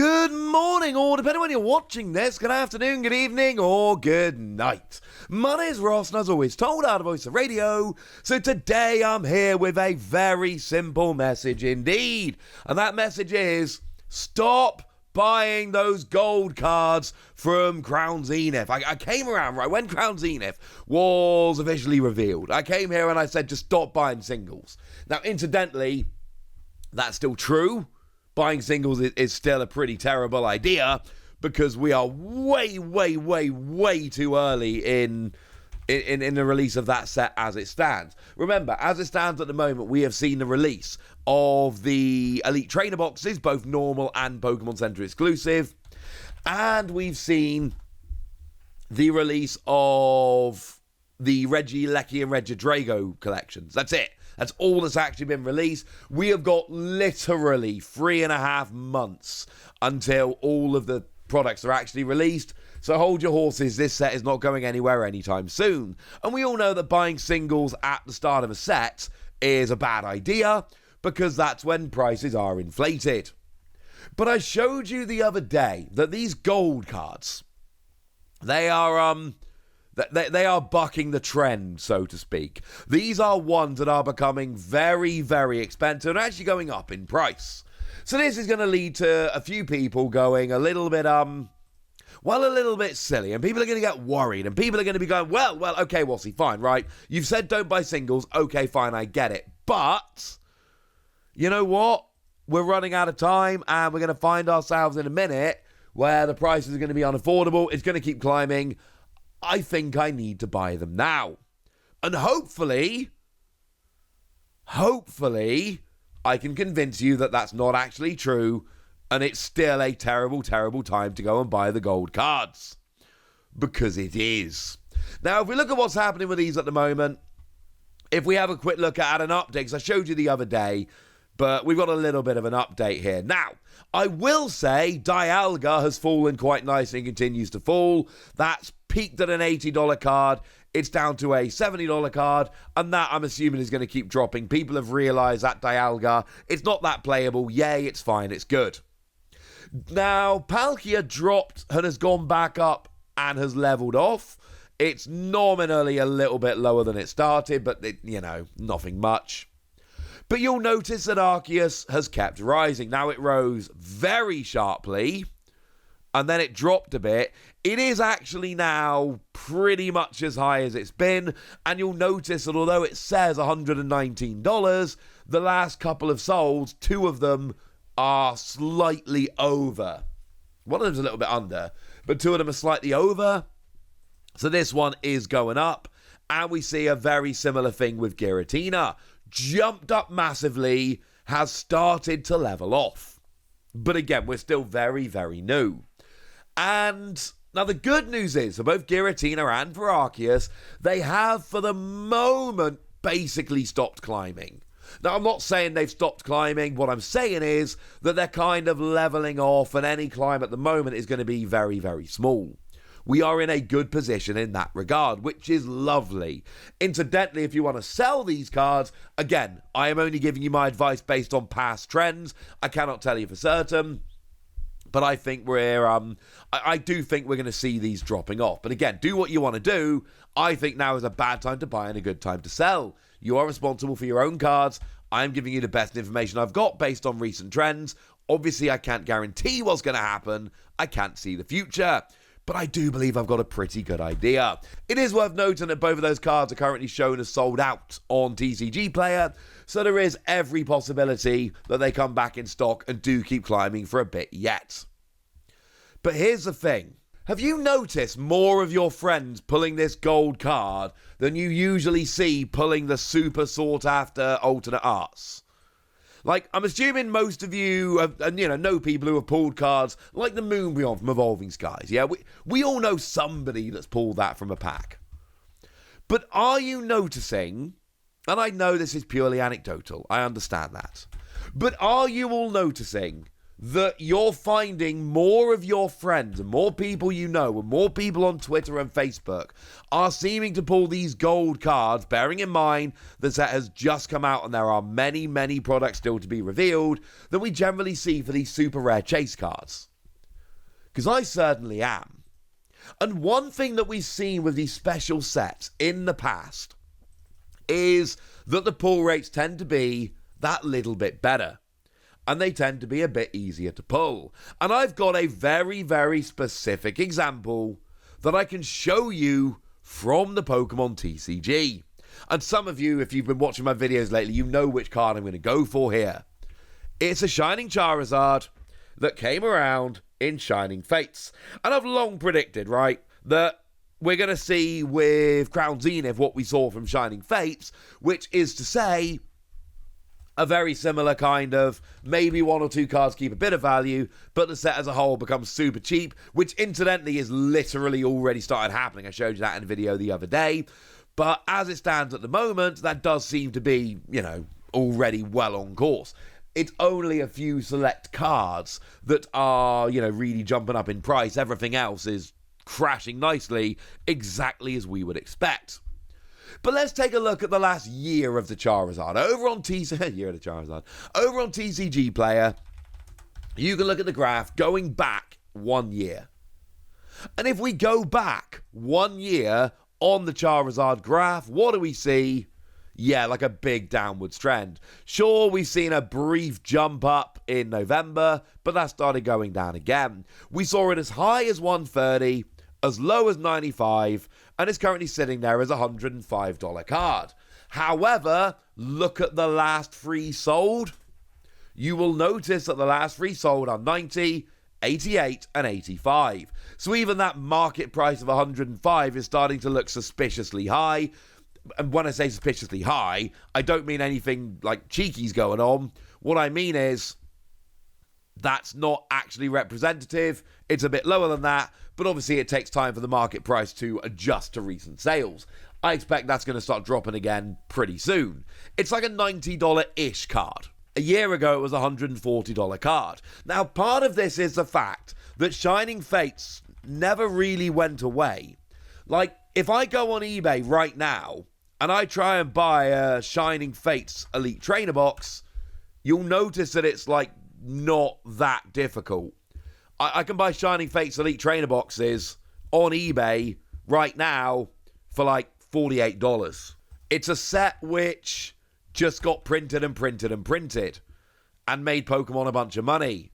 Good morning, or depending on when you're watching this, good afternoon, good evening, or good night. My name is Ross, and as always, told out of Voice of Radio. So today I'm here with a very simple message indeed. And that message is, stop buying those gold cards from Crown Zenith. I came around, right, when Crown Zenith was officially revealed, I came here and I said, just stop buying singles. Now, incidentally, that's still true. Buying singles is still a pretty terrible idea because we are way too early in the release of that set as it stands. Remember, as it stands at the moment, we have seen the release of the Elite Trainer boxes, both normal and Pokemon Center exclusive, and we've seen the release of the Regieleki and Regidrago collections. That's it. That's all that's actually been released. We have got literally 3.5 months until all of the products are actually released. So hold your horses, this set is not going anywhere anytime soon. And we all know that buying singles at the start of a set is a bad idea because that's when prices are inflated. But I showed you the other day that these gold cards, they are bucking the trend, so to speak. These are ones that are becoming very expensive and actually going up in price. So this is going to lead to a few people going a little bit, a little bit silly. And people are going to get worried. And people are going to be going, well, okay, Wassy, fine, right? You've said don't buy singles. Okay, fine, I get it. But, you know what? We're running out of time and we're going to find ourselves in a minute where the prices are going to be unaffordable. It's going to keep climbing. I think I need to buy them now. And hopefully, I can convince you that that's not actually true and it's still a terrible time to go and buy the gold cards. Because it is. Now, if we look at what's happening with these at the moment, if we have a quick look at an update, because I showed you the other day, but we've got a little bit of an update here. Now, I will say Dialga has fallen quite nicely and continues to fall. That's peaked at an $80 card. It's down to a $70 card, and that, I'm assuming, is going to keep dropping. People have realized that Dialga, it's not that playable. Yay, it's fine, it's good. Now, Palkia dropped and has gone back up and has leveled off. It's nominally a little bit lower than it started, but, nothing much. But you'll notice that Arceus has kept rising. Now, it rose very sharply, and then it dropped a bit. It is actually now pretty much as high as it's been, and you'll notice that although it says $119, the last couple of solds, 2 of them are slightly over. One of them's a little bit under, but 2 of them are slightly over. So this one is going up, and we see a very similar thing with Giratina. Jumped up massively, has started to level off. But again, we're still very new. And now the good news is, for both Giratina and for Arceus, they have, for the moment, basically stopped climbing. Now, I'm not saying they've stopped climbing. What I'm saying is that they're kind of leveling off, and any climb at the moment is going to be very small. We are in a good position in that regard, which is lovely. Incidentally, if you want to sell these cards, again, I am only giving you my advice based on past trends. I cannot tell you for certain. But I think I do think we're going to see these dropping off. But again, do what you want to do. I think now is a bad time to buy and a good time to sell. You are responsible for your own cards. I'm giving you the best information I've got based on recent trends. Obviously, I can't guarantee what's going to happen. I can't see the future. But I do believe I've got a pretty good idea. It is worth noting that both of those cards are currently shown as sold out on TCG Player, so there is every possibility that they come back in stock and do keep climbing for a bit yet. But here's the thing. Have you noticed more of your friends pulling this gold card than you usually see pulling the super sought-after alternate arts? Like, I'm assuming most of you know people who have pulled cards like the Moonbeyond from Evolving Skies. Yeah, we all know somebody that's pulled that from a pack. But are you noticing, and I know this is purely anecdotal, I understand that, but are you all noticing that you're finding more of your friends and more people you know and more people on Twitter and Facebook are seeming to pull these gold cards, bearing in mind the set has just come out and there are many products still to be revealed, than we generally see for these super rare chase cards? Because I certainly am. And one thing that we've seen with these special sets in the past is that the pull rates tend to be that little bit better. And they tend to be a bit easier to pull. And I've got a very, very specific example that I can show you from the Pokemon TCG. And some of you, if you've been watching my videos lately, you know which card I'm going to go for here. It's a Shining Charizard that came around in Shining Fates. And I've long predicted, right, that we're going to see with Crown Zenith what we saw from Shining Fates, which is to say a very similar kind of, maybe one or two cards keep a bit of value, but the set as a whole becomes super cheap, which incidentally is literally already started happening. I showed you that in a video the other day. But as it stands at the moment, that does seem to be, already well on course. It's only a few select cards that are, really jumping up in price. Everything else is crashing nicely, exactly as we would expect. But let's take a look at the last year of the Charizard. Over on TCG Player, you can look at the graph going back 1 year. And if we go back 1 year on the Charizard graph, what do we see? Yeah, like a big downwards trend. Sure, we've seen a brief jump up in November, but that started going down again. We saw it as high as 130, as low as 95, and it's currently sitting there as a $105 card. However, look at the last three sold. You will notice that the last three sold are 90, 88, and 85. So even that market price of 105 is starting to look suspiciously high. And when I say suspiciously high, I don't mean anything like cheeky's going on. What I mean is that's not actually representative. It's a bit lower than that, but obviously it takes time for the market price to adjust to recent sales. I expect that's going to start dropping again pretty soon. It's like a $90-ish card. A year ago, it was a $140 card. Now, part of this is the fact that Shining Fates never really went away. Like, if I go on eBay right now and I try and buy a Shining Fates Elite Trainer box, you'll notice that it's like not that difficult. I can buy Shining Fates Elite Trainer boxes on eBay right now for like $48. It's a set which just got printed and printed and printed and made Pokemon a bunch of money.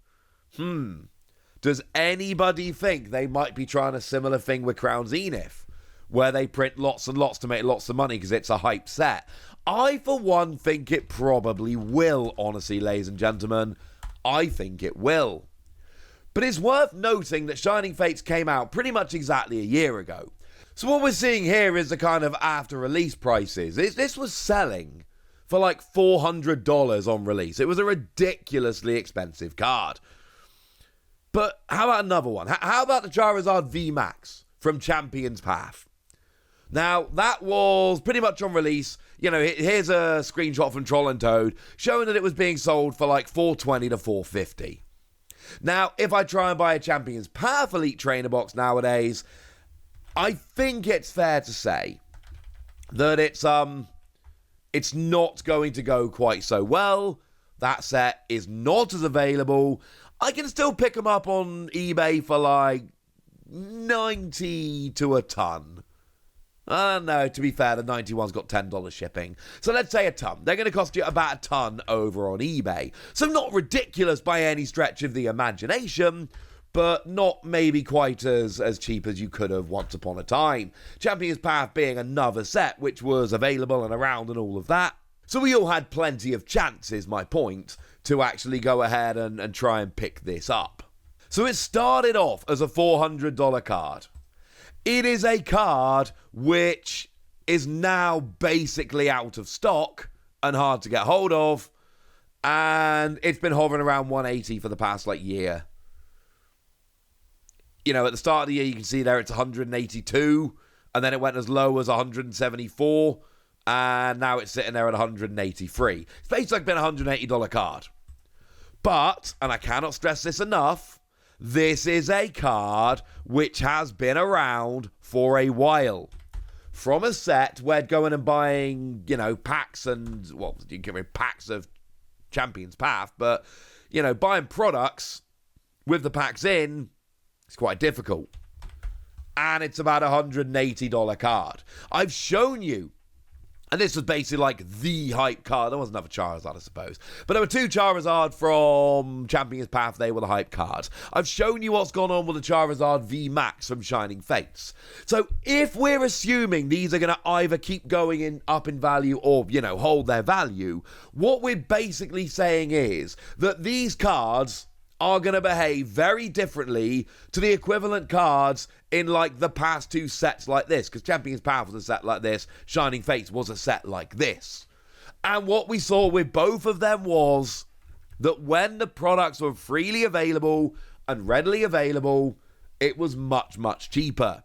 Does anybody think they might be trying a similar thing with Crown Zenith, where they print lots and lots to make lots of money because it's a hype set? I, for one, think it probably will, honestly, ladies and gentlemen. I think it will. But it's worth noting that Shining Fates came out pretty much exactly a year ago. So what we're seeing here is the kind of after-release prices. This was selling for like $400 on release. It was a ridiculously expensive card. But how about another one? How about the Charizard VMAX from Champion's Path? Now, that was pretty much on release. Here's a screenshot from Troll and Toad showing that it was being sold for like $420 to $450. Now, if I try and buy a Champion's Path Elite Trainer box nowadays, I think it's fair to say that it's not going to go quite so well. That set is not as available. I can still pick them up on eBay for like 90 to a ton. No, to be fair, the 91's got $10 shipping. So let's say a ton. They're going to cost you about a ton over on eBay. So not ridiculous by any stretch of the imagination, but not maybe quite as cheap as you could have once upon a time. Champion's Path being another set which was available and around and all of that. So we all had plenty of chances, my point, to actually go ahead and try and pick this up. So it started off as a $400 card. It is a card which is now basically out of stock and hard to get hold of, and it's been hovering around 180 for the past year. At the start of the year, you can see there it's 182, and then it went as low as 174, and now it's sitting there at 183. It's basically been a $180 card. But, and I cannot stress this enough, this is a card which has been around for a while. From a set where going and buying, packs and, well, you can get rid of packs of Champion's Path, but, buying products with the packs in It's quite difficult. And it's about a $180 card. I've shown you, and this was basically like the hype card. There was another Charizard, I suppose. But there were 2 Charizard from Champion's Path. They were the hype cards. I've shown you what's gone on with the Charizard V Max from Shining Fates. So if we're assuming these are going to either keep going up in value or, hold their value, what we're basically saying is that these cards are going to behave very differently to the equivalent cards in like the past 2 sets like this, because Champion's Path was a set like this, Shining Fates was a set like this. And what we saw with both of them was that when the products were freely available and readily available, it was much, much cheaper.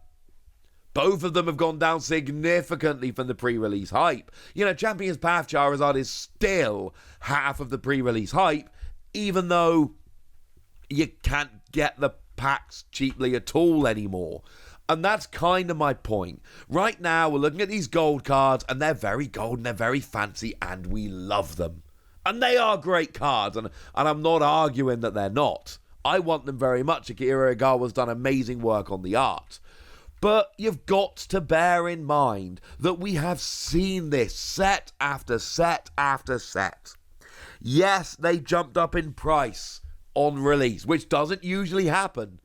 Both of them have gone down significantly from the pre-release hype. Champion's Path Charizard is still half of the pre-release hype, even though you can't get the packs cheaply at all anymore. And that's kind of my point. Right now, we're looking at these gold cards, and they're very gold, and they're very fancy, and we love them. And they are great cards, and I'm not arguing that they're not. I want them very much. Akira Igawa's done amazing work on the art. But you've got to bear in mind that we have seen this set after set after set. Yes, they jumped up in price on release, which doesn't usually happen.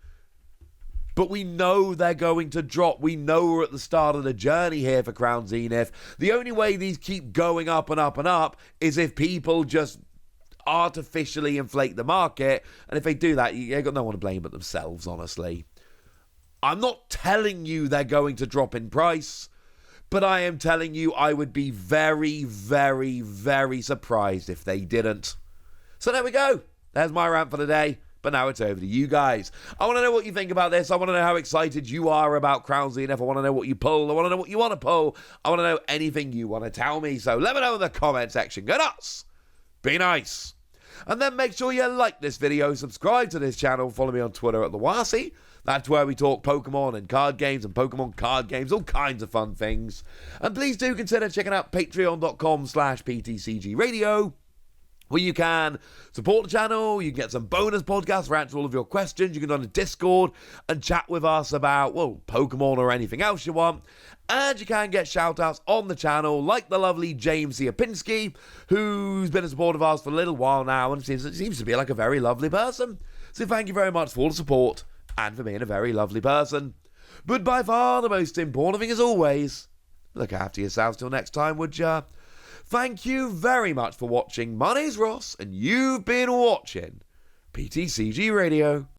But we know they're going to drop. We know we're at the start of the journey here for Crown Zenith. The only way these keep going up and up and up is if people just artificially inflate the market. And if they do that, you've got no one to blame but themselves, honestly. I'm not telling you they're going to drop in price, but I am telling you I would be very, very, very surprised if they didn't. So there we go. There's my rant for the day, but now it's over to you guys. I want to know what you think about this. I want to know how excited you are about Crown Zenith. I want to know what you pull. I want to know what you want to pull. I want to know anything you want to tell me. So let me know in the comment section. Go nuts. Be nice. And then make sure you like this video, subscribe to this channel, follow me on Twitter at TheWasi. That's where we talk Pokemon and card games and Pokemon card games, all kinds of fun things. And please do consider checking out patreon.com/PTCGradio, where you can support the channel, you can get some bonus podcasts for answering all of your questions, you can go on the Discord and chat with us about, Pokemon or anything else you want, and you can get shout-outs on the channel, like the lovely James Siapinski, who's been a supporter of ours for a little while now, and seems to be like a very lovely person. So thank you very much for all the support, and for being a very lovely person. But by far the most important thing, as always, look after yourselves till next time, would ya? Thank you very much for watching. My name's Ross, and you've been watching PTCG Radio.